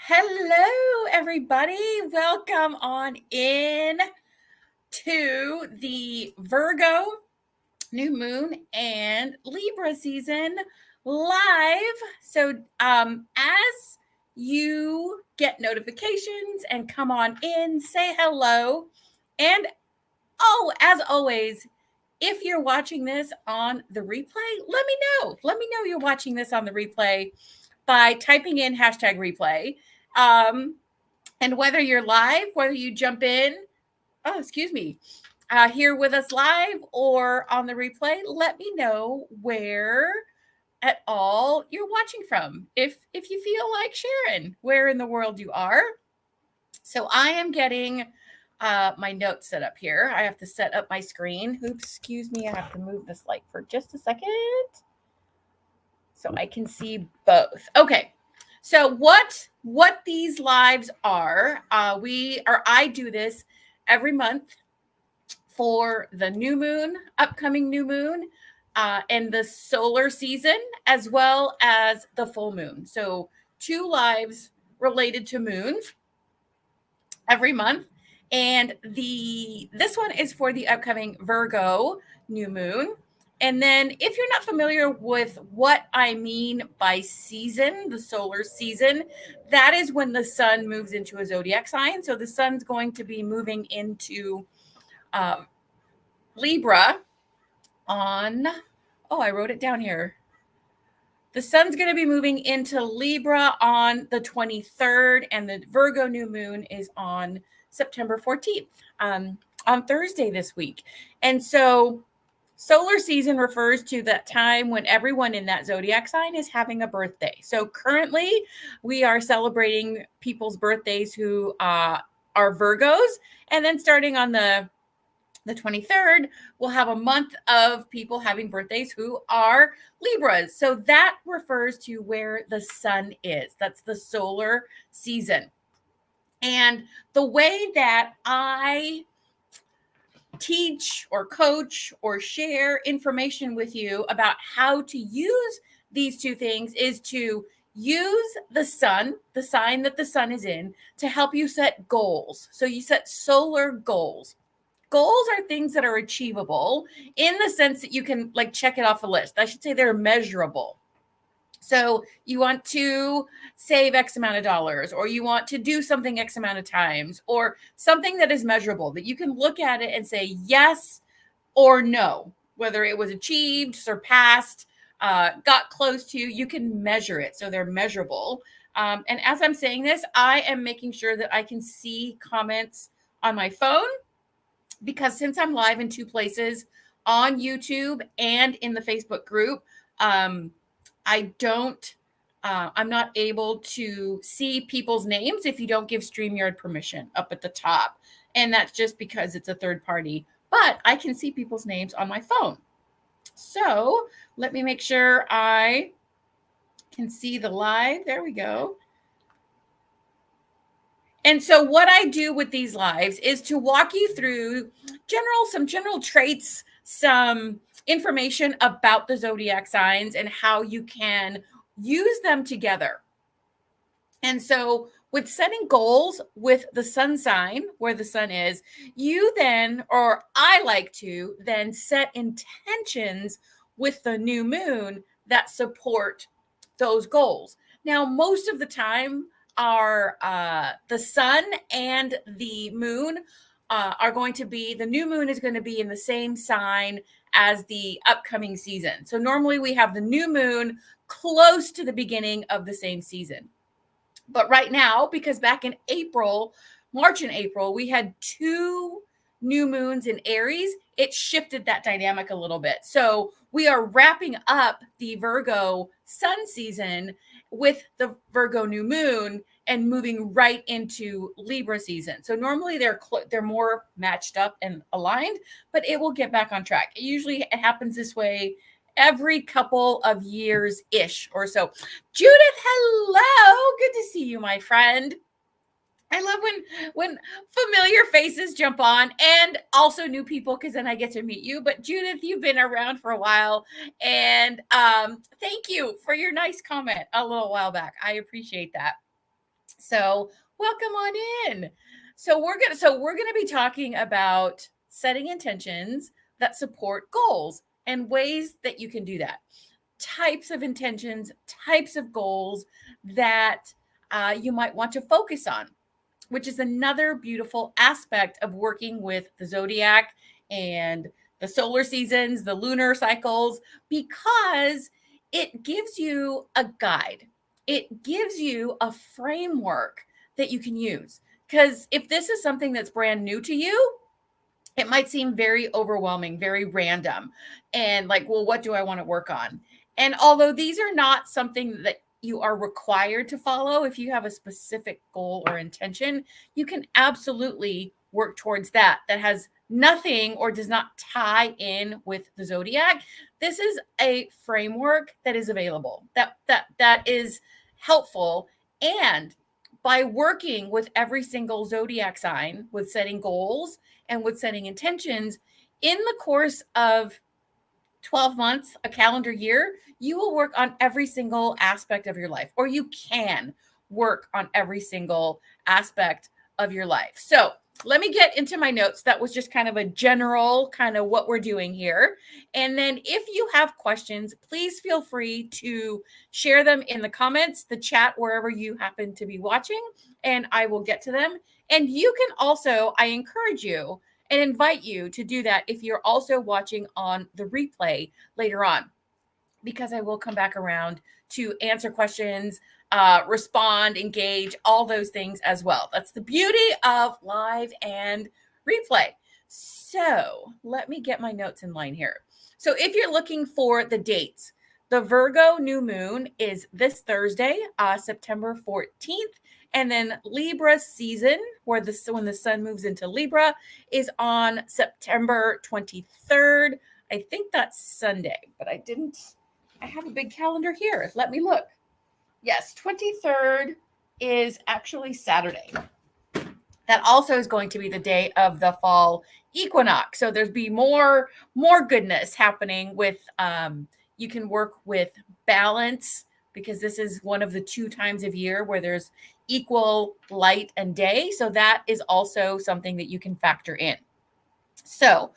Hello, everybody. Welcome on in to the Virgo new moon and Libra season live. So, as you get notifications and come on in, say hello. And as always, if you're watching this on the replay, let me know. Let me know you're watching this on the replay by typing in hashtag replay. And whether you're live, whether you jump in, here with us live or on the replay, let me know where at all you're watching from. If you feel like sharing where in the world you are. So I am getting my notes set up here. I have to set up my screen. Oops, excuse me. I have to move this light for just a second so I can see both. Okay. So what these lives are, I do this every month for the new moon, upcoming new moon, and the solar season, as well as the full moon. So 2 lives related to moons every month. And this one is for the upcoming Virgo new moon. And then if you're not familiar with what I mean by season, the solar season, that is when the sun moves into a zodiac sign. So the sun's going to be moving into Libra on, I wrote it down here. The sun's going to be moving into Libra on the 23rd, and the Virgo new moon is on September 14th, on Thursday this week. And so solar season refers to that time when everyone in that zodiac sign is having a birthday. So currently we are celebrating people's birthdays who are Virgos. And then starting on the 23rd, we'll have a month of people having birthdays who are Libras. So that refers to where the sun is. That's the solar season. And the way that I teach or coach or share information with you about how to use these two things is to use the sun, the sign that the sun is in, to help you set goals. So you set solar goals. Goals are things that are achievable in the sense that you can check it off a list. I should say they're measurable. So you want to save X amount of dollars, or you want to do something X amount of times, or something that is measurable that you can look at it and say yes or no, whether it was achieved, surpassed, got close to, you can measure it. So they're measurable. And as I'm saying this, I am making sure that I can see comments on my phone, because since I'm live in 2 places, on YouTube and in the Facebook group, I'm not able to see people's names if you don't give StreamYard permission up at the top. And that's just because it's a third party, but I can see people's names on my phone. So let me make sure I can see the live. There we go. And so what I do with these lives is to walk you through some general traits, some information about the zodiac signs and how you can use them together. And so with setting goals with the sun sign, where the sun is, I like to then set intentions with the new moon that support those goals. Now, most of the time, the sun and the moon the new moon is going to be in the same sign as the upcoming season. So normally we have the new moon close to the beginning of the same season. But right now, because back in March and April, we had 2 new moons in Aries, it shifted that dynamic a little bit. So we are wrapping up the Virgo sun season with the Virgo new moon and moving right into Libra season. So normally they're more matched up and aligned, but it will get back on track. It happens this way every couple of years-ish or so. Judith, hello. Good to see you, my friend. I love when familiar faces jump on, and also new people, because then I get to meet you. But Judith, you've been around for a while, and thank you for your nice comment a little while back. I appreciate that. So, welcome on in. So we're going to be talking about setting intentions that support goals and ways that you can do that. Types of intentions, types of goals that you might want to focus on, which is another beautiful aspect of working with the zodiac and the solar seasons, the lunar cycles, because it gives you a guide. It gives you a framework that you can use. Because if this is something that's brand new to you, it might seem very overwhelming, very random, and like, well, what do I want to work on? And although these are not something that you are required to follow, if you have a specific goal or intention, you can absolutely work towards that. That has nothing or does not tie in with the zodiac. This is a framework that is available, that is helpful. And by working with every single zodiac sign, with setting goals and with setting intentions in the course of 12 months, a calendar year, you will work on every single aspect of your life, or you can work on every single aspect of your life. So let me get into my notes. That was just kind of a general kind of what we're doing here. And then if you have questions, please feel free to share them in the comments, the chat, wherever you happen to be watching, and I will get to them. And you can also, I encourage you and invite you to do that if you're also watching on the replay later on, because I will come back around to answer questions, respond, engage, all those things as well. That's the beauty of live and replay. So let me get my notes in line here. So if you're looking for the dates, the Virgo new moon is this Thursday, September 14th. And then Libra season, when the sun moves into Libra, is on September 23rd. I think that's Sunday, but I have a big calendar here. Let me look. Yes, 23rd is actually Saturday. That also is going to be the day of the fall equinox. So there's be more goodness happening with you can work with balance, because this is one of the 2 times of year where there's equal light and day. So that is also something that you can factor in. So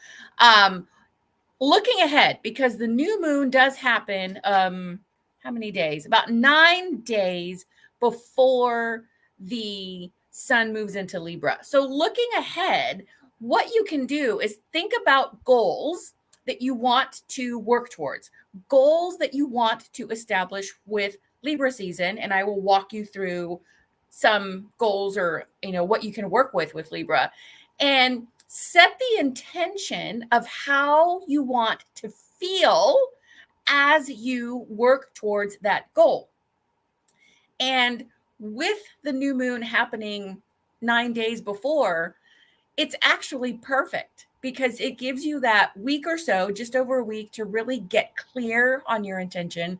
looking ahead, because the new moon does happen, how many days? About 9 days before the sun moves into Libra. So looking ahead, what you can do is think about goals that you want to work towards, goals that you want to establish with Libra season. And I will walk you through some goals, or, what you can work with Libra, and set the intention of how you want to feel as you work towards that goal. And with the new moon happening 9 days before, it's actually perfect, because it gives you that week or so, just over a week, to really get clear on your intention.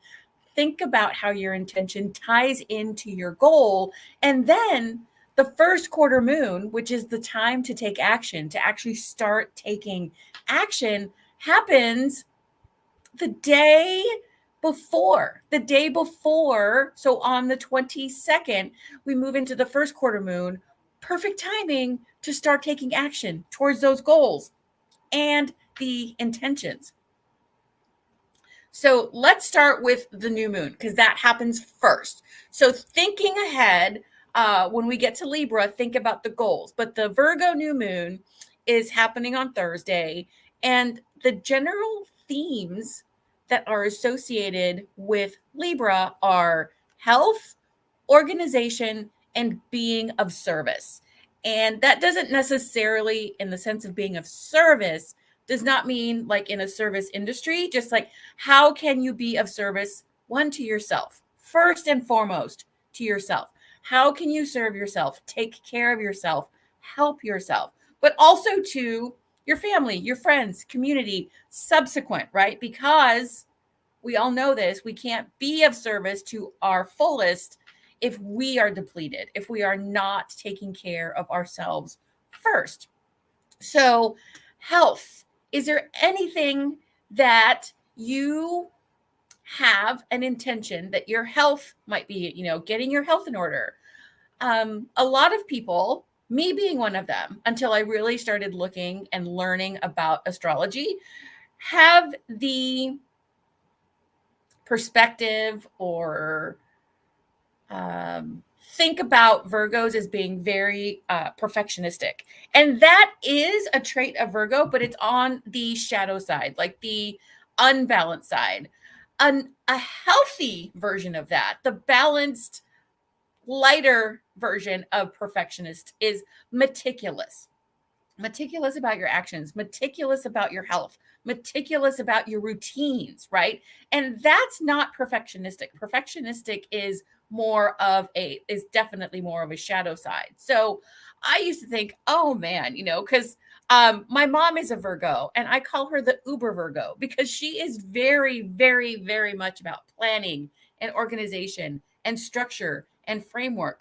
Think about how your intention ties into your goal. And then the first quarter moon, which is the time to take action, to actually start taking action, happens the day before. So on the 22nd, we move into the first quarter moon. Perfect timing to start taking action towards those goals and the intentions. So let's start with the new moon, because that happens first. So thinking ahead, when we get to Libra, think about the goals. But the Virgo new moon is happening on Thursday, and the general themes that are associated with Libra are health, organization, and being of service. And that doesn't necessarily, in the sense of being of service, does not mean like in a service industry. Just like, how can you be of service? One, to yourself, first and foremost, to yourself. How can you serve yourself, take care of yourself, help yourself, but also to your family, your friends, community, subsequent, right? Because we all know this, we can't be of service to our fullest if we are depleted, if we are not taking care of ourselves first. So, health. Is there anything that you have an intention that your health might be, getting your health in order? A lot of people, me being one of them, until I really started looking and learning about astrology, have the perspective or think about Virgos as being very perfectionistic. And that is a trait of Virgo, but it's on the shadow side, like the unbalanced side. A healthy version of that, the balanced, lighter version of perfectionist, is meticulous. Meticulous about your actions, meticulous about your health, meticulous about your routines, right? And that's not perfectionistic. Perfectionistic is definitely more of a shadow side. So I used to think, oh man, because my mom is a Virgo and I call her the Uber Virgo because she is very, very, very much about planning and organization and structure and framework.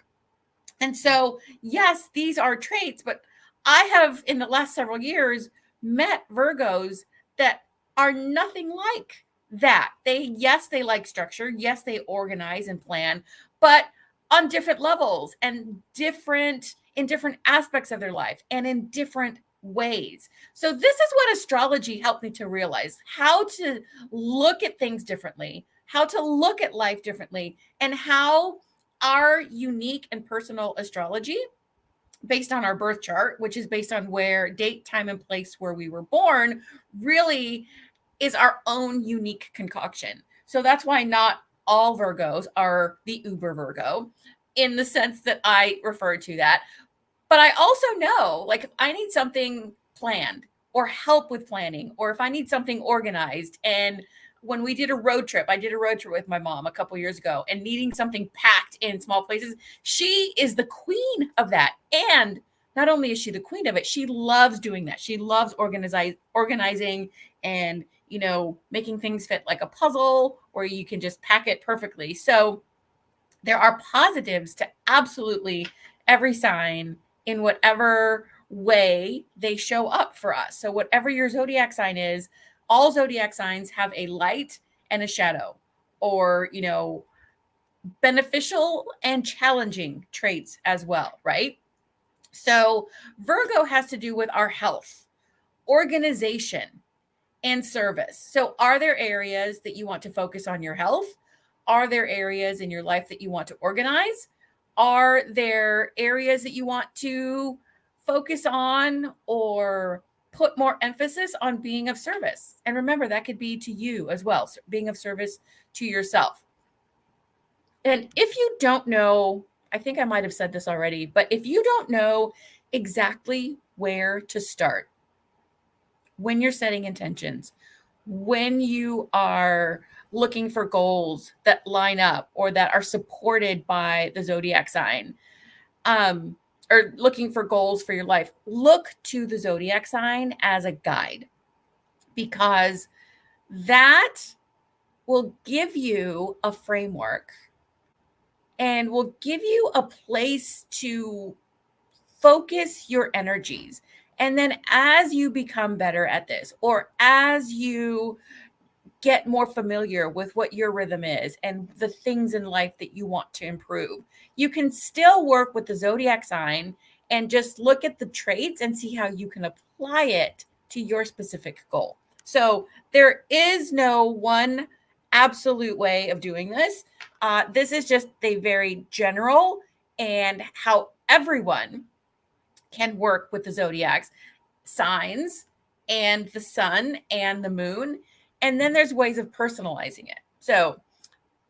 And so, yes, these are traits, but I have in the last several years met Virgos that are nothing like that. Yes, they like structure. Yes, they organize and plan, but on different levels and in different aspects of their life and in different ways. So this is what astrology helped me to realize: how to look at things differently, how to look at life differently, and how our unique and personal astrology, based on our birth chart, which is based on where date, time, and place where we were born, really is our own unique concoction. So that's why not all Virgos are the Uber Virgo in the sense that I refer to that. But I also know, like, if I need something planned or help with planning, or if I need something organized, and when we did a road trip, I did a road trip with my mom a couple years ago, and needing something packed in small places, she is the queen of that. And not only is she the queen of it, she loves doing that. She loves organizing and, making things fit like a puzzle, or you can just pack it perfectly. So there are positives to absolutely every sign in whatever way they show up for us. So whatever your zodiac sign is, all zodiac signs have a light and a shadow, or, beneficial and challenging traits as well, right? So Virgo has to do with our health, organization, and service. So are there areas that you want to focus on your health? Are there areas in your life that you want to organize? Are there areas that you want to focus on or put more emphasis on being of service? And remember, that could be to you as well, so being of service to yourself. And if you don't know, I think I might have said this already, but if you don't know exactly where to start when you're setting intentions, when you are looking for goals that line up or that are supported by the zodiac sign, or looking for goals for your life, look to the zodiac sign as a guide, because that will give you a framework and will give you a place to focus your energies. And then as you become better at this, or as you get more familiar with what your rhythm is and the things in life that you want to improve, you can still work with the zodiac sign and just look at the traits and see how you can apply it to your specific goal. So there is no one absolute way of doing this. This is just a very general and how everyone can work with the zodiacs signs and the sun and the moon. And then there's ways of personalizing it. So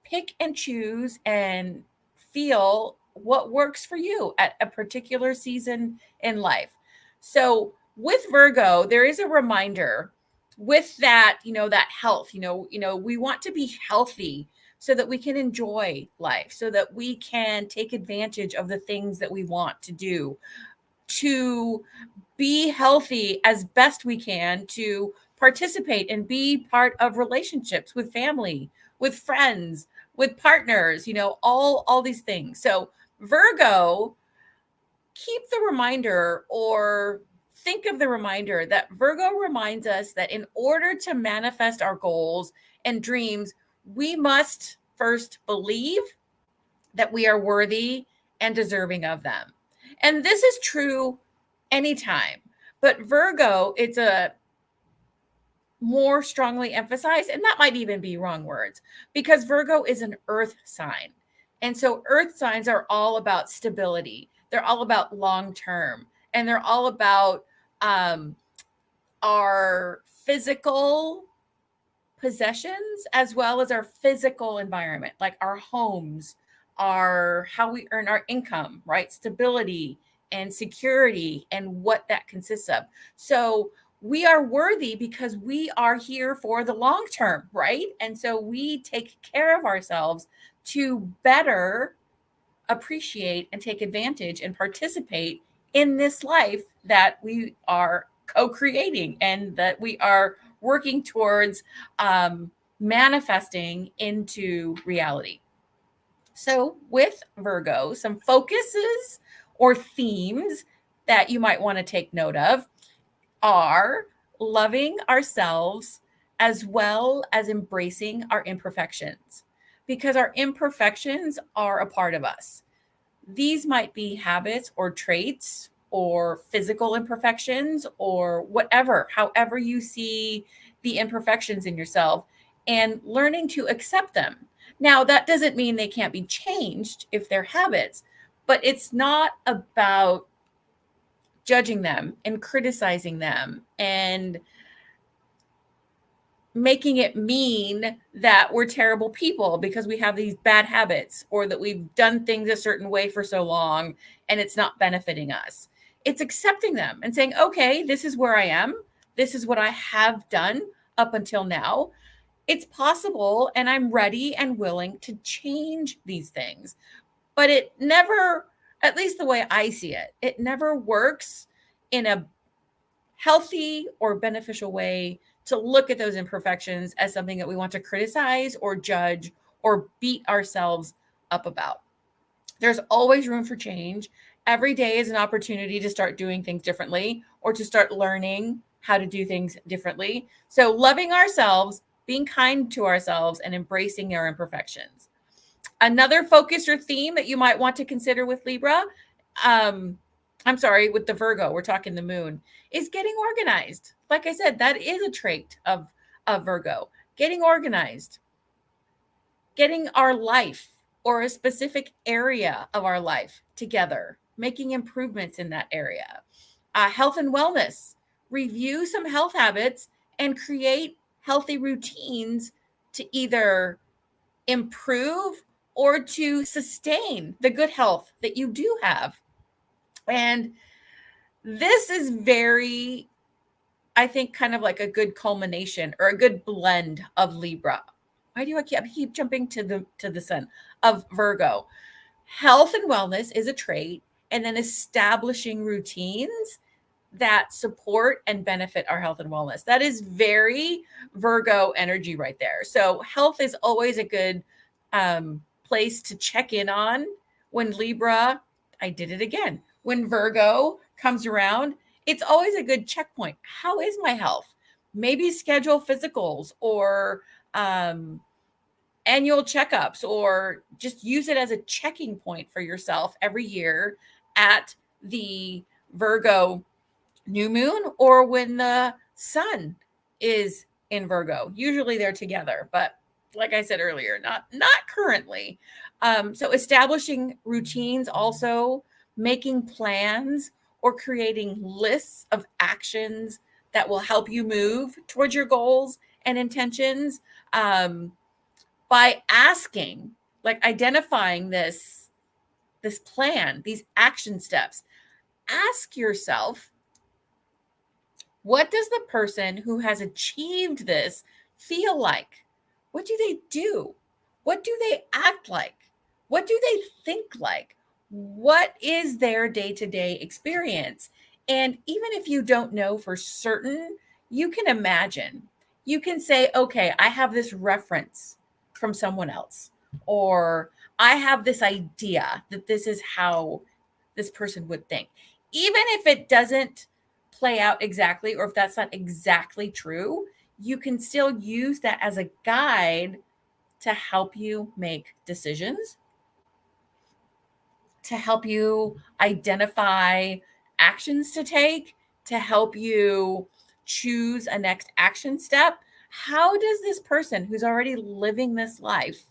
pick and choose and feel what works for you at a particular season in life. So with Virgo, there is a reminder with that, that health, we want to be healthy so that we can enjoy life, so that we can take advantage of the things that we want to do, to be healthy as best we can, to participate and be part of relationships with family, with friends, with partners, all these things. So Virgo, keep the reminder, or think of the reminder that Virgo reminds us that in order to manifest our goals and dreams, we must first believe that we are worthy and deserving of them. And this is true anytime. But Virgo, it's a more strongly emphasized, and that might even be wrong words, because Virgo is an earth sign. And so earth signs are all about stability. They're all about long term, and they're all about our physical possessions as well as our physical environment, like our homes, our how we earn our income, right? Stability and security and what that consists of. So we are worthy because we are here for the long term, right? And so we take care of ourselves to better appreciate and take advantage and participate in this life that we are co-creating and that we are working towards manifesting into reality. So with Virgo, some focuses or themes that you might want to take note of are loving ourselves as well as embracing our imperfections, because our imperfections are a part of us. These might be habits or traits or physical imperfections or whatever, however you see the imperfections in yourself, and learning to accept them. Now, that doesn't mean they can't be changed if they're habits, but it's not about judging them and criticizing them and making it mean that we're terrible people because we have these bad habits or that we've done things a certain way for so long and it's not benefiting us. It's accepting them and saying, okay, this is where I am. This is what I have done up until now. It's possible, and I'm ready and willing to change these things. But it never, at least the way I see it, it never works in a healthy or beneficial way to look at those imperfections as something that we want to criticize or judge or beat ourselves up about. There's always room for change. Every day is an opportunity to start doing things differently or to start learning how to do things differently. So, loving ourselves, being kind to ourselves, and embracing our imperfections. Another focus or theme that you might want to consider with Libra, I'm sorry, with the Virgo, we're talking the moon, is getting organized. Like I said, that is a trait of Virgo. Getting organized, getting our life or a specific area of our life together, making improvements in that area. Health and wellness, review some health habits and create healthy routines to either improve or to sustain the good health that you do have. And this is very, I think, kind of like a good culmination or a good blend of Libra. Why do I keep jumping to the sun of Virgo? Health and wellness is a trait, and then establishing routines that support and benefit our health and wellness. That is very Virgo energy right there. So health is always a good place to check in on. When Libra, I did it again. When Virgo comes around, it's always a good checkpoint. How is my health? Maybe schedule physicals or annual checkups, or just use it as a checking point for yourself every year at the Virgo new moon or when the sun is in Virgo. Usually they're together, but like I said earlier, not currently. So establishing routines, also making plans or creating lists of actions that will help you move towards your goals and intentions, by asking, like identifying this plan, these action steps. Ask yourself, what does the person who has achieved this feel like? What do they do? What do they act like? What do they think like? What is their day-to-day experience? And even if you don't know for certain, you can imagine. You can say, okay, I have this reference from someone else, or I have this idea that this is how this person would think. Even if it doesn't play out exactly, or if that's not exactly true, you can still use that as a guide to help you make decisions, to help you identify actions to take, to help you choose a next action step. How does this person who's already living this life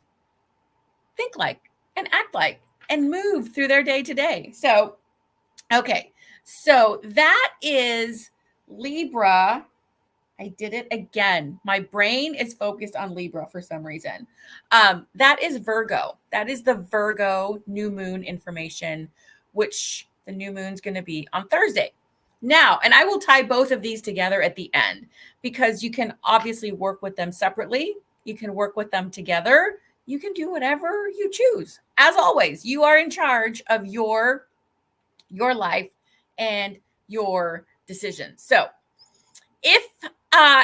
think like and act like and move through their day to day? So, okay. So that is Libra. I did it again. My brain is focused on Libra for some reason. That is Virgo. That is the Virgo new moon information, which the new moon's going to be on Thursday. Now, and I will tie both of these together at the end because you can obviously work with them separately. You can work with them together. You can do whatever you choose. As always, you are in charge of your life and your decisions. So if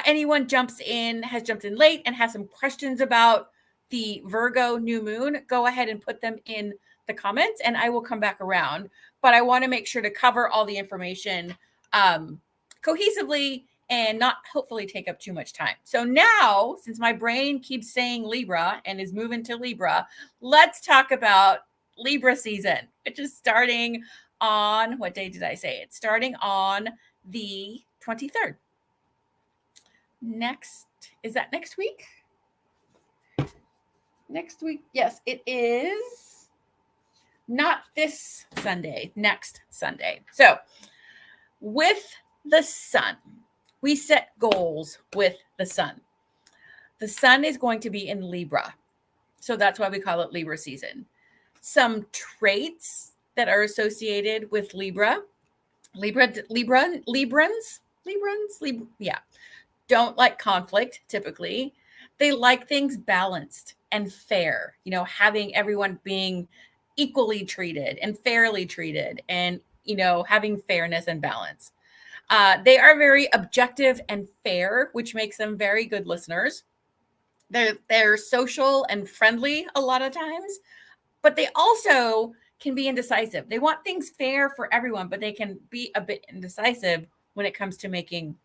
anyone has jumped in late and has some questions about the Virgo new moon, go ahead and put them in the comments and I will come back around. But I want to make sure to cover all the information cohesively and not hopefully take up too much time. So now, since my brain keeps saying Libra and is moving to Libra, let's talk about Libra season, which is starting on, what day did I say? It's starting on the 23rd. Is that next week? Next week, yes, it is. Not this Sunday, next Sunday. So with the sun, we set goals with the sun. The sun is going to be in Libra. So that's why we call it Libra season. Some traits that are associated with Librans, don't like conflict typically. They like things balanced and fair, having everyone being equally treated and fairly treated and, having fairness and balance. They are very objective and fair, which makes them very good listeners. They're social and friendly a lot of times, but they also can be indecisive. They want things fair for everyone, but they can be a bit indecisive when it comes to making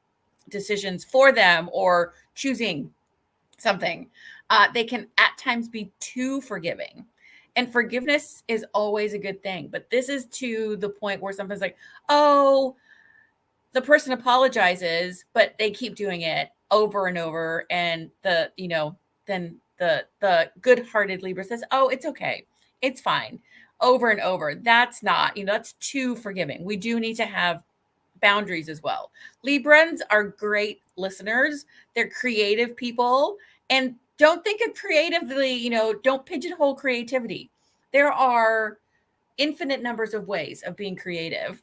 decisions for them or choosing something. They can at times be too forgiving. And forgiveness is always a good thing. But this is to the point where sometimes like, oh, the person apologizes, but they keep doing it over and over. And then the good-hearted Libra says, oh, it's okay. It's fine. Over and over. That's not, that's too forgiving. We do need to have boundaries as well. Librans are great listeners. They're creative people. And don't think of creatively, don't pigeonhole creativity. There are infinite numbers of ways of being creative.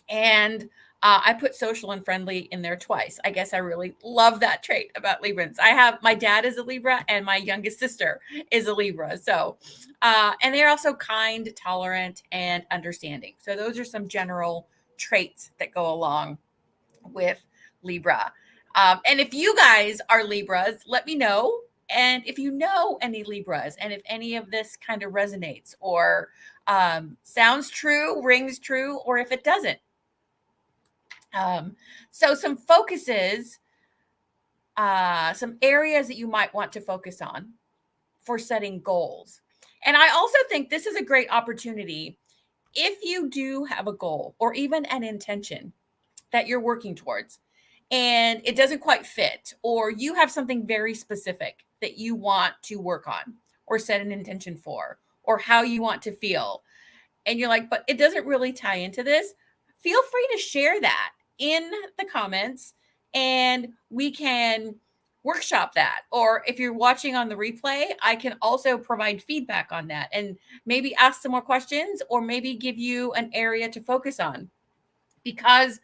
And I put social and friendly in there twice. I guess I really love that trait about Librans. My dad is a Libra and my youngest sister is a Libra. So, and they're also kind, tolerant, and understanding. So those are some general traits that go along with Libra. And if you guys are Libras, let me know. And if you know any Libras and if any of this kind of resonates or sounds true, rings true, or if it doesn't. So some focuses, some areas that you might want to focus on for setting goals. And I also think this is a great opportunity if you do have a goal or even an intention that you're working towards and it doesn't quite fit, or you have something very specific that you want to work on or set an intention for, or how you want to feel. And you're like, but it doesn't really tie into this. Feel free to share that in the comments and we can workshop that. Or if you're watching on the replay, I can also provide feedback on that and maybe ask some more questions or maybe give you an area to focus on. Because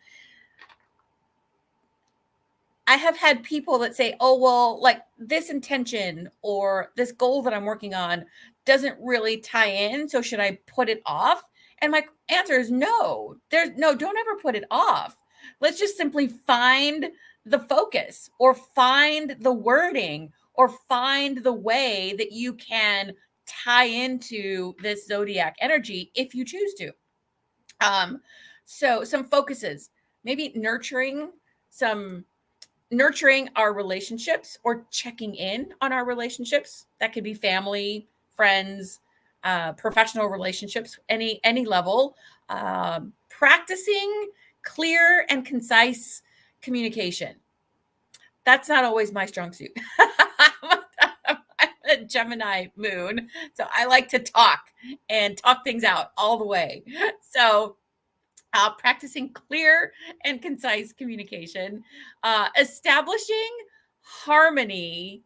I have had people that say, oh, well, like this intention or this goal that I'm working on doesn't really tie in. So should I put it off? And my answer is no. Don't ever put it off. Let's just simply find the focus or find the wording or find the way that you can tie into this zodiac energy if you choose to. So some focuses, maybe nurturing our relationships or checking in on our relationships. That could be family, friends, professional relationships, any level, practicing clear and concise communication. That's not always my strong suit. I'm a Gemini moon, so I like to talk and talk things out all the way. So practicing clear and concise communication, establishing harmony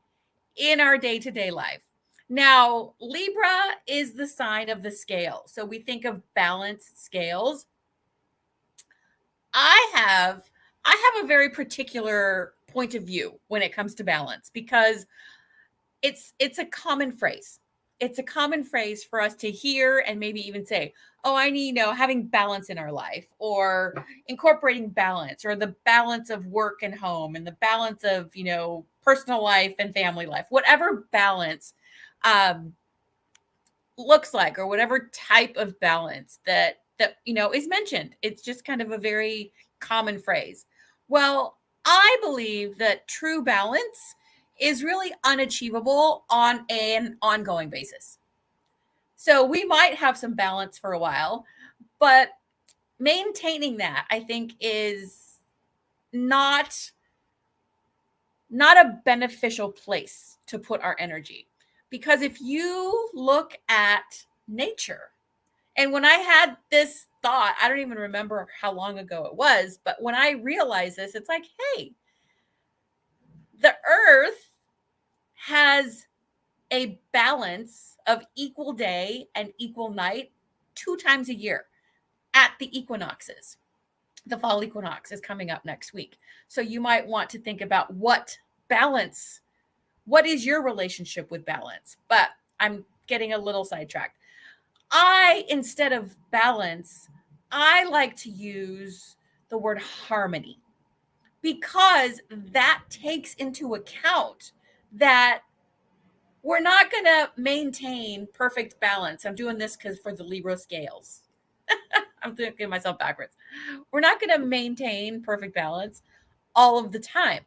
in our day-to-day life. Now, Libra is the sign of the scale. So we think of balanced scales. I have a very particular point of view when it comes to balance, because it's a common phrase. It's a common phrase for us to hear and maybe even say, "Oh, I need, having balance in our life," or incorporating balance, or the balance of work and home, and the balance of, personal life and family life. Whatever balance um looks like, or whatever type of balance that is mentioned. It's just kind of a very common phrase. Well, I believe that true balance is really unachievable on an ongoing basis. So we might have some balance for a while, but maintaining that, I think, is not a beneficial place to put our energy. Because if you look at nature, and when I had this thought, I don't even remember how long ago it was, but when I realized this, it's like, hey, the earth has a balance of equal day and equal night 2 times a year at the equinoxes. The fall equinox is coming up next week. So you might want to think about what is your relationship with balance? But I'm getting a little sidetracked. Instead of balance, I like to use the word harmony, because that takes into account that we're not going to maintain perfect balance. I'm doing this because for the Libra scales. I'm thinking myself backwards. We're not going to maintain perfect balance all of the time.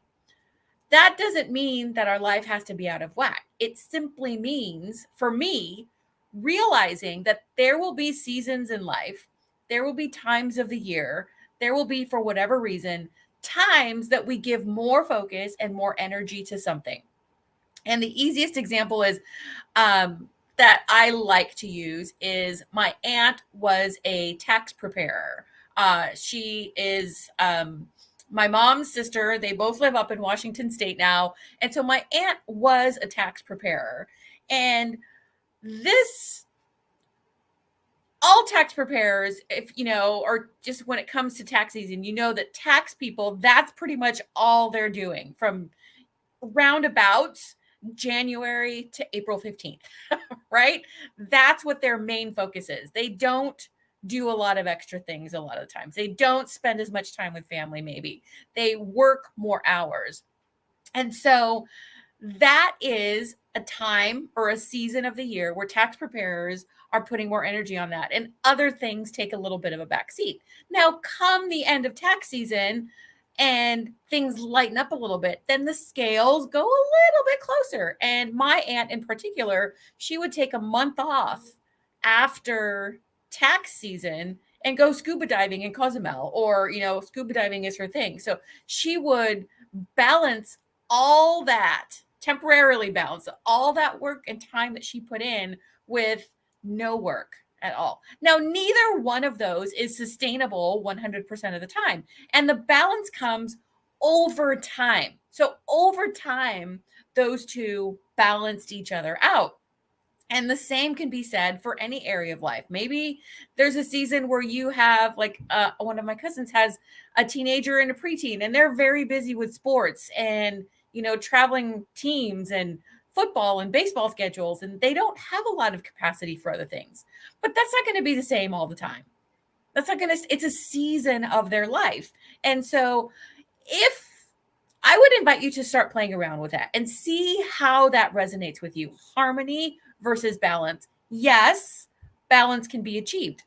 That doesn't mean that our life has to be out of whack. It simply means, for me, realizing that there will be seasons in life, there will be times of the year, there will be, for whatever reason, times that we give more focus and more energy to something. And the easiest example is that I like to use is my aunt was a tax preparer. She is my mom's sister. They both live up in Washington State now. And so my aunt was a tax preparer. And all tax preparers, if or just when it comes to tax season, that tax people, that's pretty much all they're doing from roundabouts January to April 15th, right? That's what their main focus is. They don't do a lot of extra things a lot of the times. They don't spend as much time with family, maybe. They work more hours. And so that is a time or a season of the year where tax preparers are putting more energy on that, and other things take a little bit of a back seat. Now, come the end of tax season and things lighten up a little bit, then the scales go a little bit closer. And my aunt in particular, she would take a month off after tax season and go scuba diving in Cozumel, or, scuba diving is her thing. So she would balance all that, temporarily balance all that work and time that she put in with no work at all. Now, neither one of those is sustainable 100% of the time. And the balance comes over time. So over time, those two balanced each other out. And the same can be said for any area of life. Maybe there's a season where you have, like, one of my cousins has a teenager and a preteen, and they're very busy with sports and, traveling teams and football and baseball schedules, and they don't have a lot of capacity for other things. But that's not going to be the same all the time. It's a season of their life. And so I would invite you to start playing around with that and see how that resonates with you. Harmony versus balance. Yes, balance can be achieved.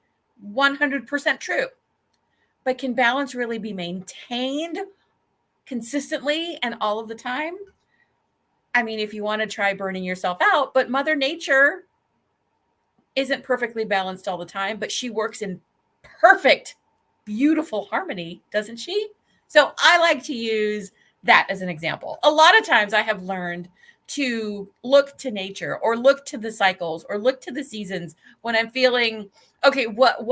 100% true. But can balance really be maintained consistently and all of the time? I mean, if you want to try burning yourself out, but Mother Nature isn't perfectly balanced all the time, but she works in perfect, beautiful harmony, doesn't she? So I like to use that as an example. A lot of times I have learned to look to nature or look to the cycles or look to the seasons when I'm feeling, okay, what,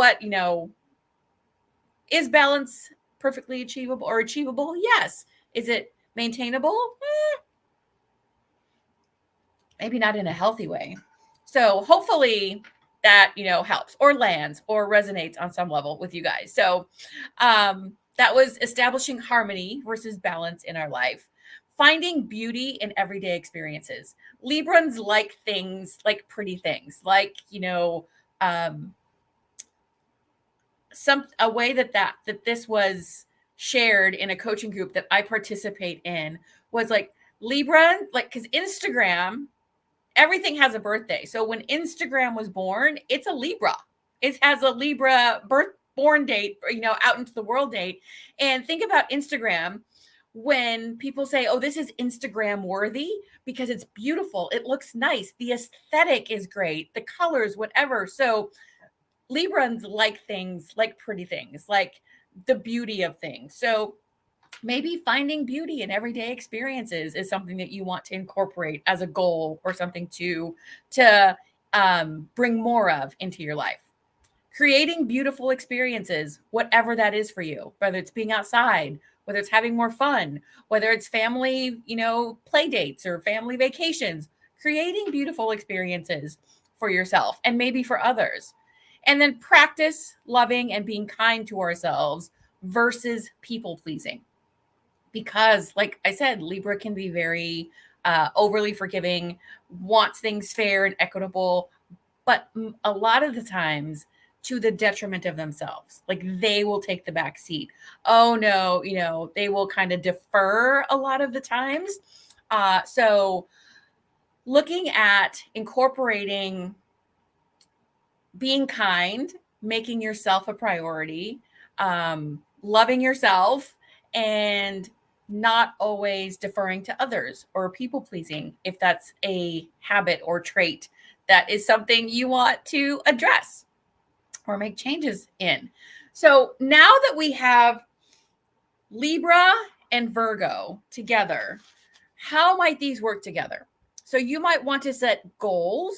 is balance perfectly achievable or achievable? Yes. Is it maintainable? Maybe not in a healthy way. So hopefully that, helps or lands or resonates on some level with you guys. So that was establishing harmony versus balance in our life. Finding beauty in everyday experiences. Librans like things, like pretty things, like, um, a way that this was shared in a coaching group that I participate in was like Libra, like, because Instagram, everything has a birthday. So when Instagram was born, it's a Libra. It has a Libra born date, out into the world date. And think about Instagram when people say, oh, this is Instagram worthy because it's beautiful. It looks nice. The aesthetic is great. The colors, whatever. So Librans like things, like pretty things, like the beauty of things. So maybe finding beauty in everyday experiences is something that you want to incorporate as a goal or something to bring more of into your life. Creating beautiful experiences, whatever that is for you, whether it's being outside, whether it's having more fun, whether it's family, play dates or family vacations, creating beautiful experiences for yourself and maybe for others. And then practice loving and being kind to ourselves versus people pleasing. Because, like I said, Libra can be very overly forgiving, wants things fair and equitable, but a lot of the times to the detriment of themselves. Like they will take the back seat. Oh no, they will kind of defer a lot of the times. So looking at incorporating being kind, making yourself a priority, loving yourself, and not always deferring to others or people pleasing, if that's a habit or trait that is something you want to address or make changes in. So now that we have Libra and Virgo together, how might these work together? So you might want to set goals.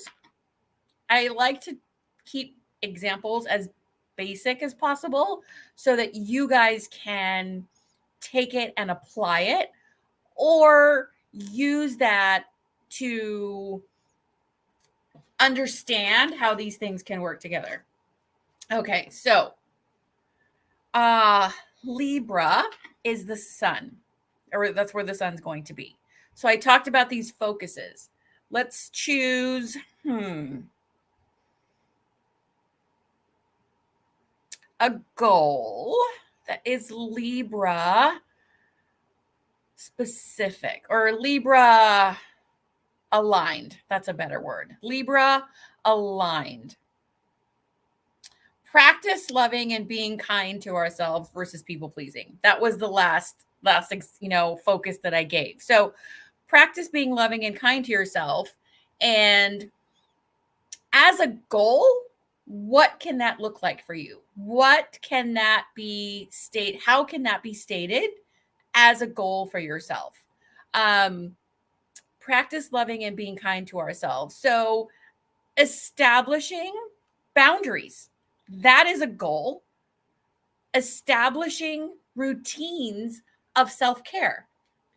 I like to keep examples as basic as possible so that you guys can take it and apply it or use that to understand how these things can work together. Okay, so Libra is the sun, or that's where the sun's going to be. So I talked about these focuses. Let's choose a goal that is Libra specific or Libra aligned. That's a better word. Libra aligned. Practice loving and being kind to ourselves versus people pleasing. That was the last focus that I gave. So practice being loving and kind to yourself. And as a goal, what can that look like for you? What can that be how can that be stated as a goal for yourself? Practice loving and being kind to ourselves. So establishing boundaries, that is a goal. Establishing routines of self-care,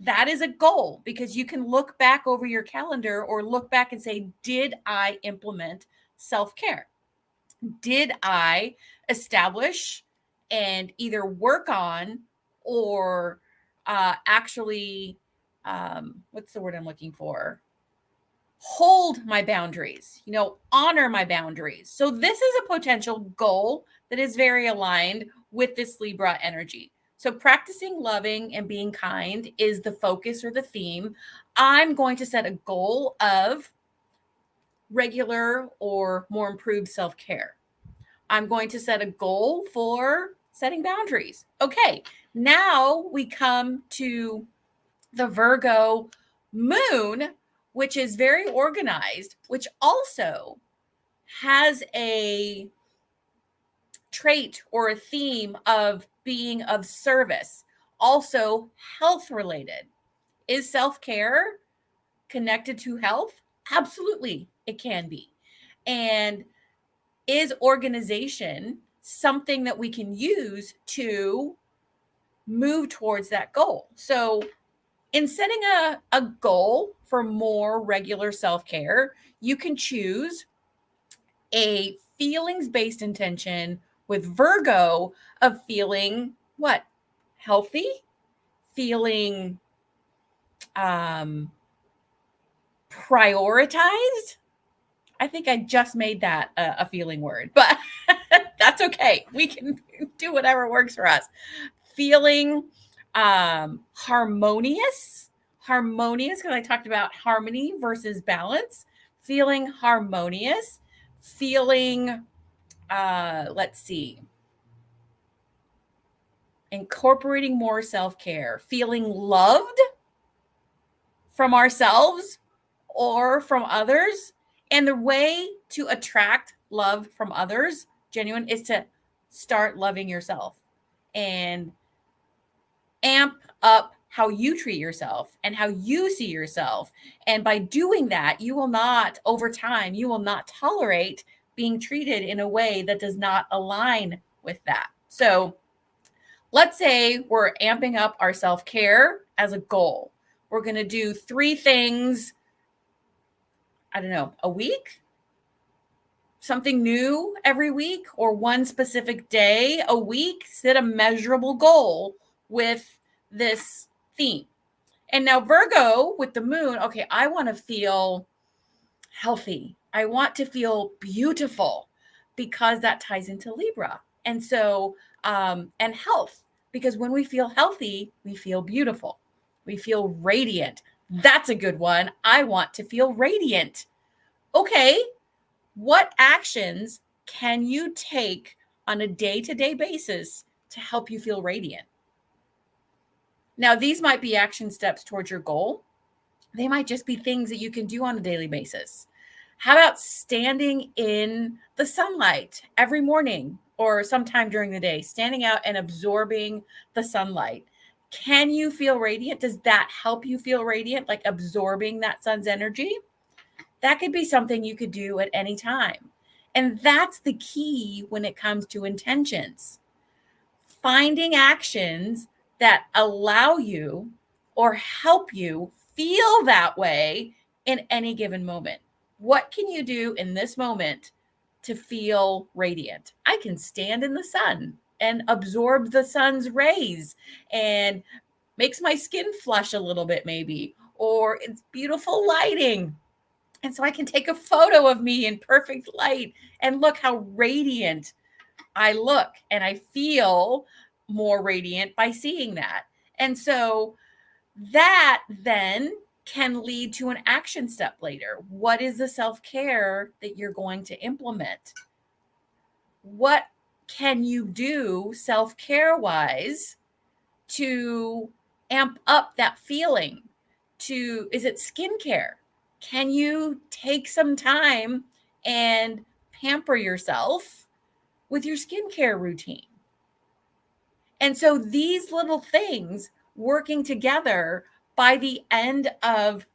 that is a goal, because you can look back over your calendar or look back and say, did I implement self-care? Did I establish and either work on or actually, what's the word I'm looking for? Hold my boundaries, honor my boundaries. So this is a potential goal that is very aligned with this Libra energy. So practicing loving and being kind is the focus or the theme. I'm going to set a goal of regular or more improved self-care. I'm going to set a goal for setting boundaries. Okay, now we come to the Virgo moon, which is very organized, which also has a trait or a theme of being of service, also health related. Is self-care connected to health? Absolutely, it can be. And is organization something that we can use to move towards that goal? So, in setting a goal for more regular self-care, you can choose a feelings based intention with Virgo of feeling what? Healthy, feeling prioritized. I think I just made that a feeling word, but that's okay. We can do whatever works for us. Feeling harmonious, because I talked about harmony versus balance. Feeling harmonious, feeling, let's see, incorporating more self care, feeling loved from ourselves or from others. And the way to attract love from others, genuine, is to start loving yourself and amp up how you treat yourself and how you see yourself. And by doing that, you will not, over time, you will not tolerate being treated in a way that does not align with that. So let's say we're amping up our self-care as a goal. We're going to do 3 things, I don't know, a week, something new every week, or one specific day a week. Set a measurable goal with this theme. And now Virgo with the moon, okay, I want to feel healthy. I want to feel beautiful, because that ties into Libra. And so, and health, because when we feel healthy, we feel beautiful. We feel radiant. That's a good one. I want to feel radiant. Okay, what actions can you take on a day-to-day basis to help you feel radiant? Now, these might be action steps towards your goal. They might just be things that you can do on a daily basis. How about standing in the sunlight every morning or sometime during the day, standing out and absorbing the sunlight? Can you feel radiant? Does that help you feel radiant, like absorbing that sun's energy? That could be something you could do at any time. And that's the key when it comes to intentions. Finding actions that allow you or help you feel that way in any given moment. What can you do in this moment to feel radiant? I can stand in the sun and absorb the sun's rays, and makes my skin flush a little bit maybe, or it's beautiful lighting. And so I can take a photo of me in perfect light and look how radiant I look, and I feel more radiant by seeing that. And so that then can lead to an action step later. What is the self-care that you're going to implement? What can you do self-care wise to amp up that feeling? Is it skincare? Can you take some time and pamper yourself with your skincare routine? And so these little things working together by the end of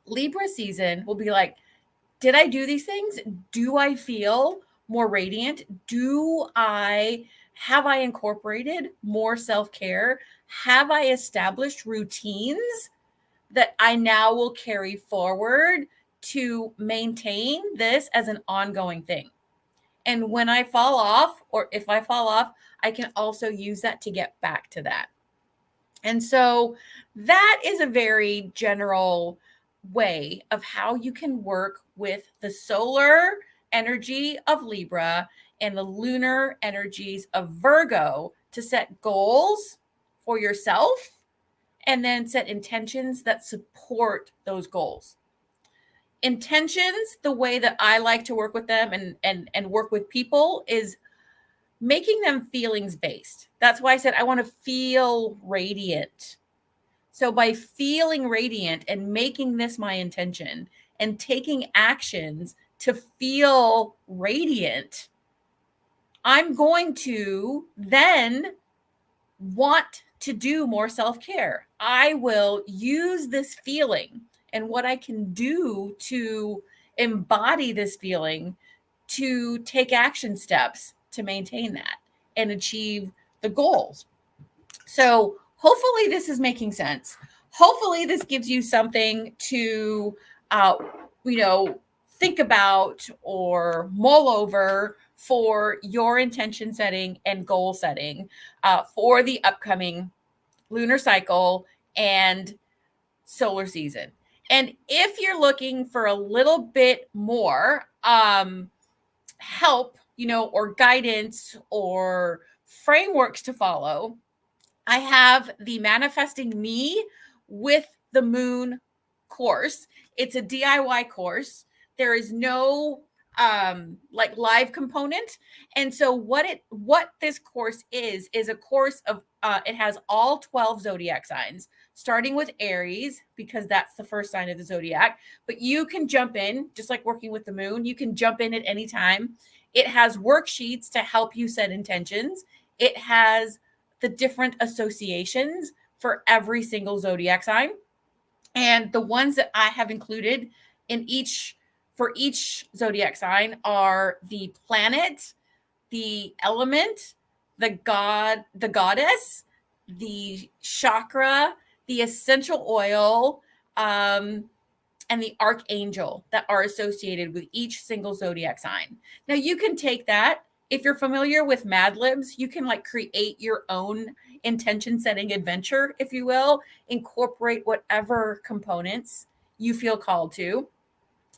Libra season will be like, did I do these things? Do I feel more radiant? Have I incorporated more self-care? Have I established routines that I now will carry forward to maintain this as an ongoing thing? And when I fall off, or if I fall off, I can also use that to get back to that. And so that is a very general way of how you can work with the solar energy of Libra and the lunar energies of Virgo to set goals for yourself and then set intentions that support those goals. Intentions, the way that I like to work with them and work with people, is making them feelings based. That's why I said I want to feel radiant. So by feeling radiant and making this my intention and taking actions to feel radiant, I'm going to then want to do more self-care. I will use this feeling and what I can do to embody this feeling to take action steps to maintain that and achieve the goals. So hopefully this is making sense. Hopefully this gives you something to, uh, think about or mull over for your intention setting and goal setting for the upcoming lunar cycle and solar season. And if you're looking for a little bit more help, or guidance or frameworks to follow, I have the Manifesting Me with the Moon course. It's a DIY course. There is no like live component. And so what this course is a course of it has all 12 zodiac signs, starting with Aries, because that's the first sign of the zodiac. But you can jump in, just like working with the moon, you can jump in at any time. It has worksheets to help you set intentions. It has the different associations for every single zodiac sign. And the ones that I have included for each zodiac sign are the planet, the element, the goddess, the chakra, the essential oil, and the archangel that are associated with each single zodiac sign. Now you can take that. If you're familiar with Mad Libs, you can like create your own intention setting adventure, if you will, incorporate whatever components you feel called to.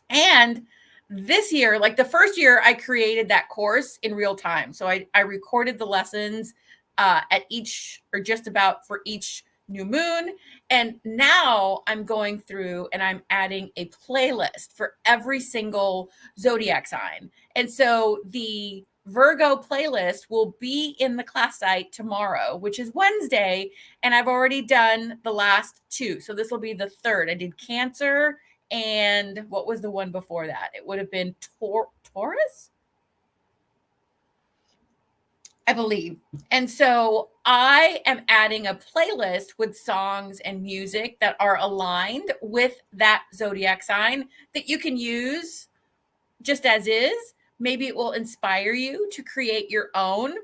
And this year, like the first year, I created that course in real time. So I recorded the lessons at each, or just about for each new moon. And now I'm going through and I'm adding a playlist for every single zodiac sign. And so the Virgo playlist will be in the class site tomorrow, which is Wednesday. And I've already done the last two. So this will be the third. I did Cancer. And what was the one before that? It would have been Taurus, I believe. And so I am adding a playlist with songs and music that are aligned with that zodiac sign that you can use just as is. Maybe it will inspire you to create your own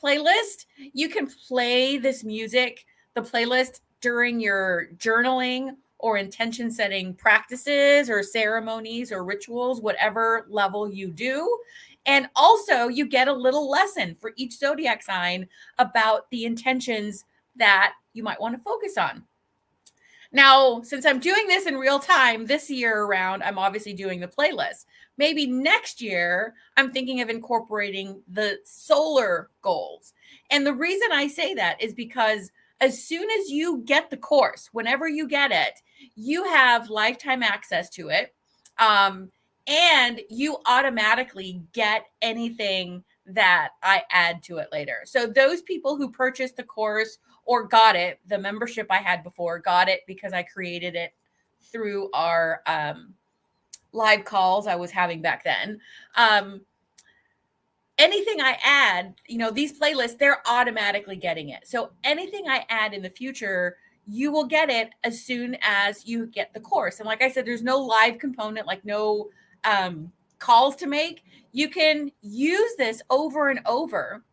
playlist. You can play this music, the playlist, during your journaling or intention setting practices or ceremonies or rituals, whatever level you do. And also you get a little lesson for each zodiac sign about the intentions that you might want to focus on. Now, since I'm doing this in real time this year around, I'm obviously doing the playlist. Maybe next year, I'm thinking of incorporating the solar goals. And the reason I say that is because as soon as you get the course, whenever you get it, you have lifetime access to it. And you automatically get anything that I add to it later. So those people who purchased the course or got it, the membership I had before, got it because I created it through our live calls I was having back then. Anything I add, these playlists, they're automatically getting it. So anything I add in the future, you will get it as soon as you get the course. And like I said, there's no live component, like no calls to make. You can use this over and over,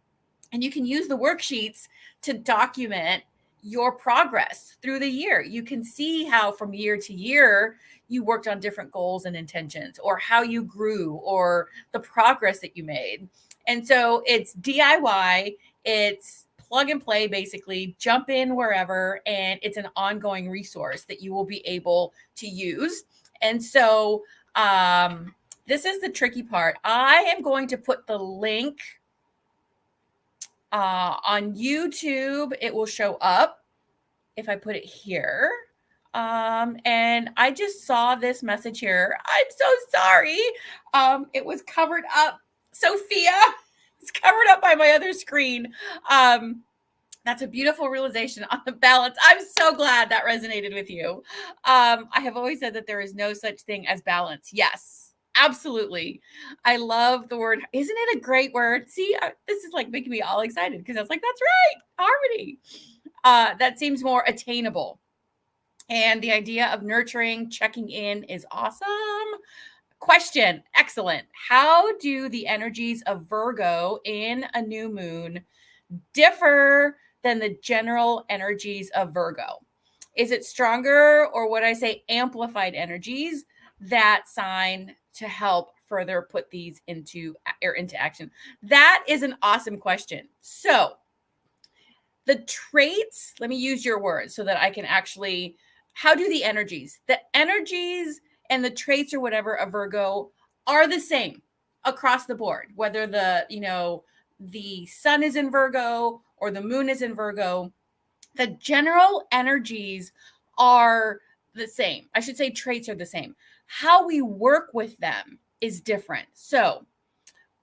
and you can use the worksheets to document your progress through the year. You can see how from year to year you worked on different goals and intentions, or how you grew, or the progress that you made. And so it's DIY, it's plug and play, basically jump in wherever, and it's an ongoing resource that you will be able to use. And so this is the tricky part. I am going to put the link on YouTube. It will show up if I put it here. And I just saw this message here. I'm so sorry. It was covered up. Sophia, it's covered up by my other screen. That's a beautiful realization on the balance. I'm so glad that resonated with you. I have always said that there is no such thing as balance. Yes, Absolutely. I love the word. Isn't it a great word? See, this is like making me all excited because I was like, that's right, harmony. That seems more attainable. And the idea of nurturing, checking in is awesome. Question. Excellent. How do the energies of Virgo in a new moon differ than the general energies of Virgo? Is it stronger, or would I say amplified energies that sign to help further put these into action? That is an awesome question. So, the traits, let me use your words so that I can actually, how do the energies and the traits or whatever of Virgo are the same across the board, whether the sun is in Virgo or the moon is in Virgo. The general energies are the same. I should say traits are the same. How we work with them is different. So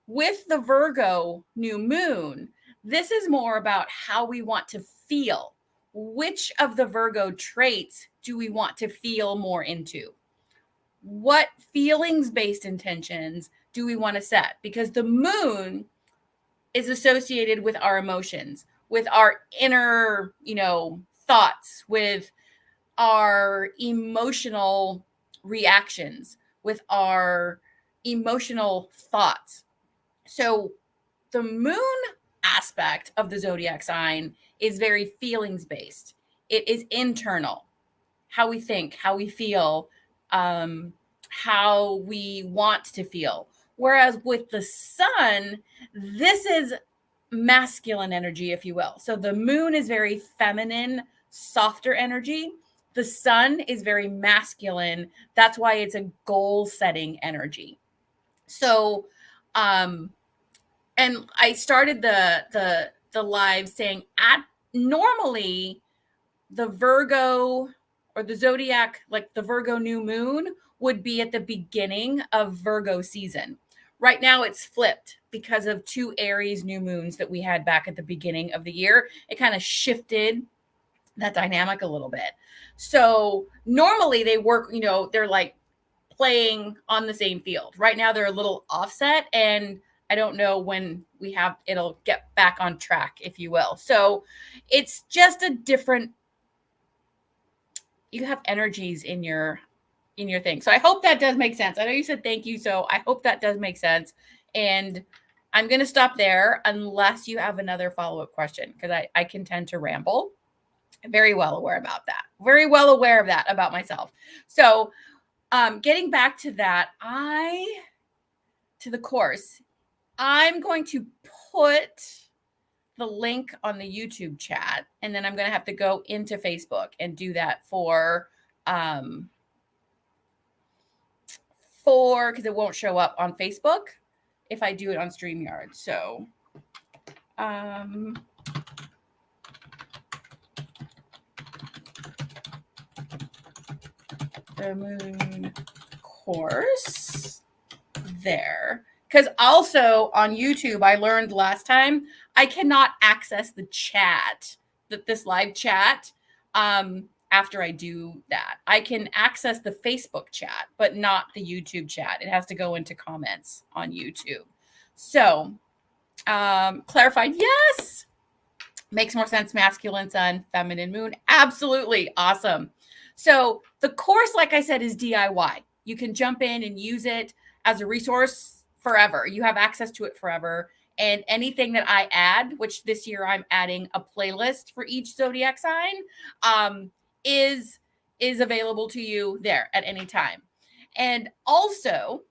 with the Virgo new moon, this is more about how we want to feel. Which of the Virgo traits do we want to feel more into? What feelings-based intentions do we want to set? Because the moon is associated with our emotions, with our inner, thoughts, with our emotional reactions, with our emotional thoughts. So the moon aspect of the zodiac sign is very feelings based. It is internal, how we think, how we feel, how we want to feel. Whereas with the sun, this is masculine energy, if you will. So the moon is very feminine, softer energy. The sun is very masculine. That's why it's a goal setting energy. So, and I started the live saying normally the Virgo or the zodiac, like the Virgo new moon, would be at the beginning of Virgo season. Right now it's flipped because of 2 Aries new moons that we had back at the beginning of the year. It kind of shifted that dynamic a little bit. So normally they work, they're like playing on the same field. Right now they're a little offset, and I don't know when it'll get back on track, if you will. So it's just a different, you have energies in your thing. So I hope that does make sense. I know you said thank you, so I hope that does make sense. And I'm going to stop there unless you have another follow-up question, because I can tend to ramble. I'm very well aware about that. Very well aware of that about myself. So getting back to that, to the course, I'm going to put the link on the YouTube chat, and then I'm going to have to go into Facebook and do that because it won't show up on Facebook if I do it on StreamYard. So, the moon course there. Because also on YouTube, I learned last time, I cannot access the chat, this live chat, after I do that. I can access the Facebook chat, but not the YouTube chat. It has to go into comments on YouTube. So, clarified, yes. Makes more sense. Masculine sun, feminine moon. Absolutely. Awesome. So the course, like I said, is DIY. You can jump in and use it as a resource forever. You have access to it forever. And anything that I add, which this year I'm adding a playlist for each zodiac sign, is available to you there at any time. And also,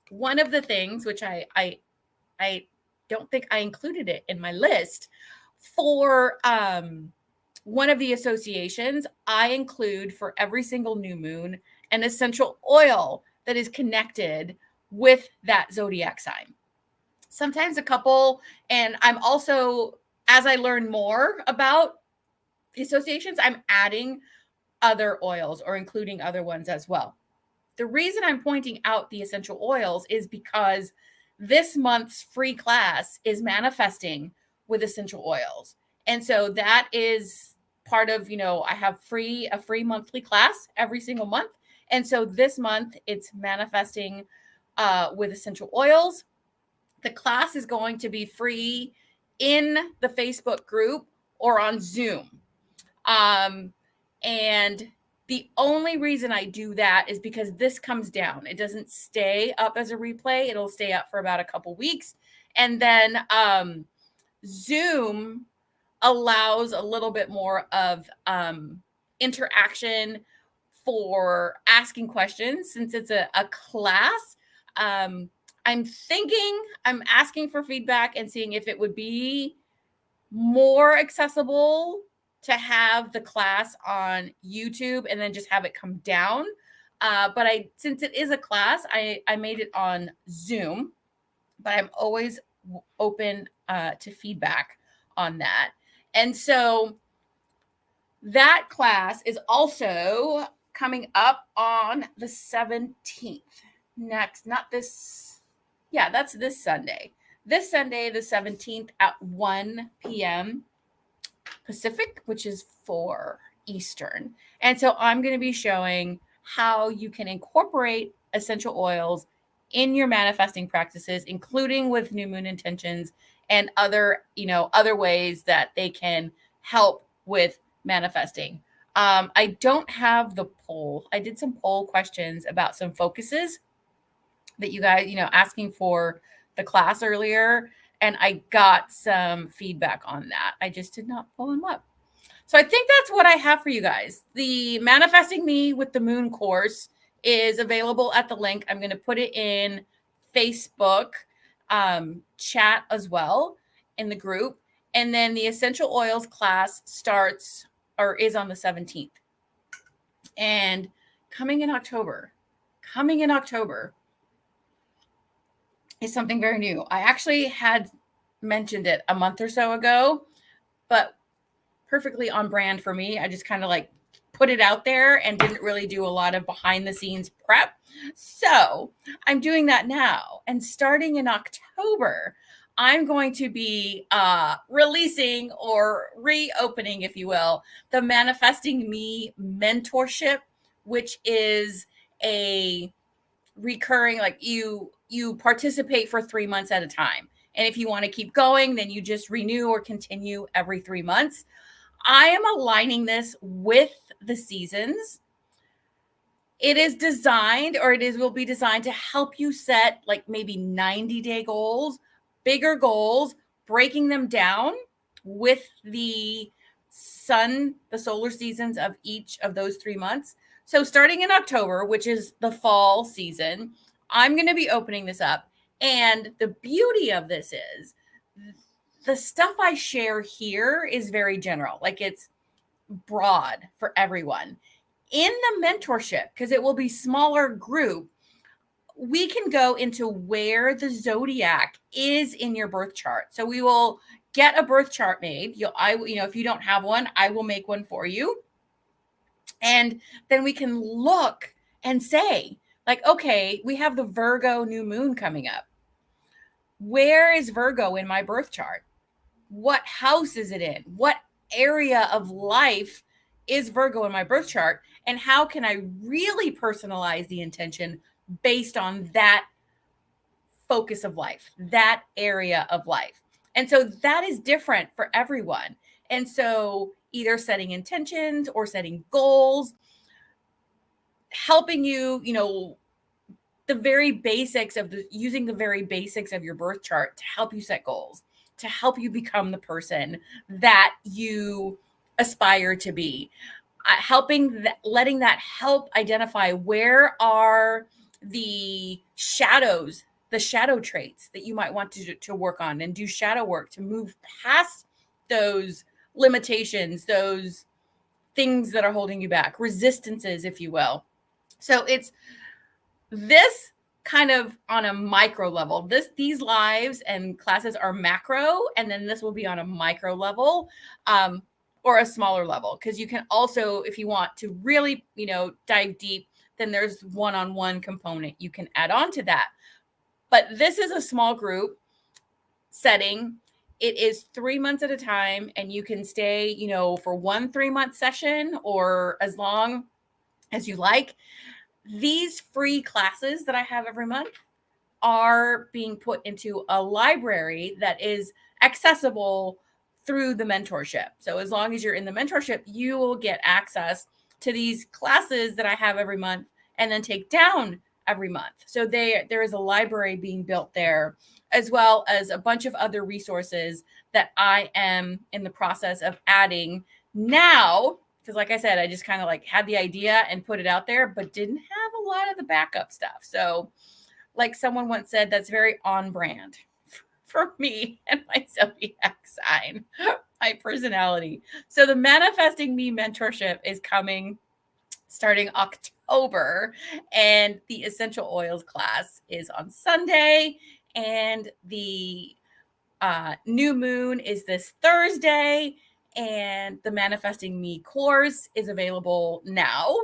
one of the things which I don't think I included it in my list for one of the associations, I include for every single new moon an essential oil that is connected with that zodiac sign. Sometimes a couple, and I'm also, as I learn more about the associations, I'm adding other oils or including other ones as well. The reason I'm pointing out the essential oils is because this month's free class is manifesting with essential oils. And so that is part of, I have a free monthly class every single month. And so this month it's manifesting with essential oils. The class is going to be free in the Facebook group or on Zoom. And the only reason I do that is because this comes down. It doesn't stay up as a replay. It'll stay up for about a couple weeks. And then Zoom allows a little bit more of interaction for asking questions since it's a class. I'm asking for feedback and seeing if it would be more accessible to have the class on YouTube and then just have it come down. But since it is a class, I made it on Zoom, but I'm always open to feedback on that. And so that class is also coming up on the 17th. Next, not this. Yeah, that's this Sunday. This Sunday, the 17th at 1 p.m. Pacific, which is 4 Eastern. And so I'm going to be showing how you can incorporate essential oils in your manifesting practices, including with new moon intentions and other ways that they can help with manifesting. I don't have the poll. I did some poll questions about some focuses that you guys, asking for the class earlier, and I got some feedback on that. I just did not pull them up. So I think that's what I have for you guys. The Manifesting Me with the Moon course is available at the link. I'm going to put it in Facebook chat as well in the group. And then the Essential Oils class is on the 17th. And coming in October is something very new. I actually had mentioned it a month or so ago, but perfectly on brand for me. I just kind of put it out there and didn't really do a lot of behind the scenes prep. So I'm doing that now. And starting in October, I'm going to be releasing or reopening, if you will, the Manifesting Me mentorship, which is a recurring, you participate for 3 months at a time. And if you want to keep going, then you just renew or continue every 3 months. I am aligning this with the seasons. It is designed, or will be designed to help you set maybe 90-day goals, bigger goals, breaking them down with the solar seasons of each of those 3 months. So starting in October, which is the fall season, I'm going to be opening this up. And the beauty of this is the stuff I share here is very general. It's broad for everyone. In the mentorship, because it will be smaller group, we can go into where the zodiac is in your birth chart. So we will get a birth chart made. If you don't have one, I will make one for you. And then we can look and say, okay, we have the Virgo new moon coming up. Where is Virgo in my birth chart? What house is it in? What area of life is Virgo in my birth chart? And how can I really personalize the intention based on that focus of life, that area of life? And so that is different for everyone. And so either setting intentions or setting goals, helping you, the very basics of using the very basics of your birth chart to help you set goals, to help you become the person that you aspire to be. Letting that help identify where are the shadow traits that you might want to work on, and do shadow work to move past those limitations, those things that are holding you back, resistances, if you will. So it's this kind of on a micro level. These lives and classes are macro, and then this will be on a micro level, or a smaller level, because you can also, if you want to really, dive deep, then there's one-on-one component you can add on to that. But this is a small group setting. It is 3 months at a time, and you can stay, for 1 3-month session or as long as you like. These free classes that I have every month, are being put into a library that is accessible through the mentorship. So as long as you're in the mentorship, you will get access to these classes that I have every month and then take down every month. So there is a library being built there, as well as a bunch of other resources that I am in the process of adding now. Because like I said, I just kind of like had the idea and put it out there, but didn't have a lot of the backup stuff. So like someone once said, that's very on brand for me and my zodiac sign, my personality. So the Manifesting Me mentorship is coming starting October, and the essential oils class is on Sunday, and the new moon is this Thursday, and the Manifesting Me course is available now.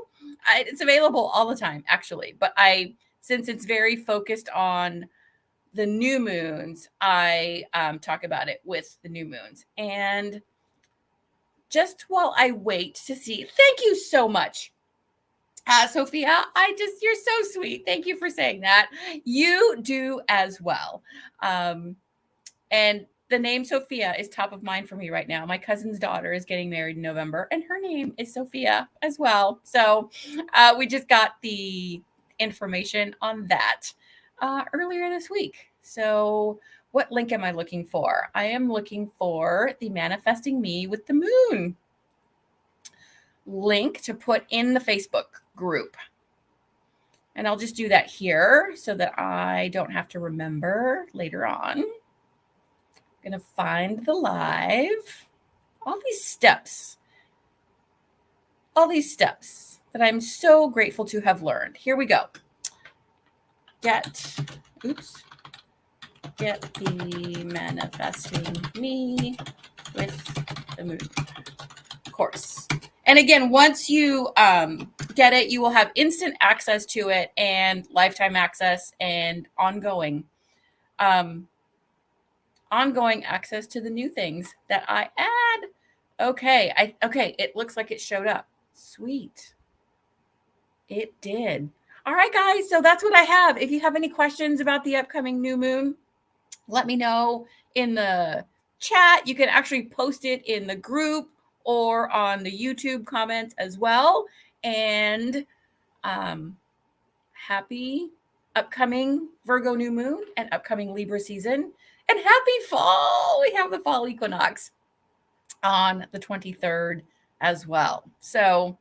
It's available all the time, actually, but since it's very focused on the new moons, I talk about it with the new moons. And just while I wait to see, thank you so much, Sophia. You're so sweet. Thank you for saying that. You do as well. And the name Sophia is top of mind for me right now. My cousin's daughter is getting married in November, and her name is Sophia as well. So we just got the information on that earlier this week. So what link am I looking for? I am looking for the Manifesting Me with the Moon link to put in the Facebook group. And I'll just do that here so that I don't have to remember later on. I'm going to find the live. All these steps that I'm so grateful to have learned. Here we go. Get the Manifesting Me with the Moon course. And again, once you get it, you will have instant access to it and lifetime access and ongoing access to the new things that I add. Okay, it looks like it showed up. Sweet. It did. All right, guys, so that's what I have. If you have any questions about the upcoming new moon, let me know in the chat. You can actually post it in the group or on the YouTube comments as well. And happy upcoming Virgo new moon and upcoming Libra season. And happy fall. We have the fall equinox on the 23rd as well. So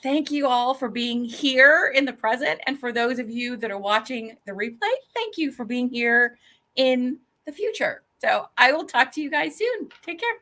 thank you all for being here in the present. And for those of you that are watching the replay, thank you for being here in the future. So I will talk to you guys soon. Take care.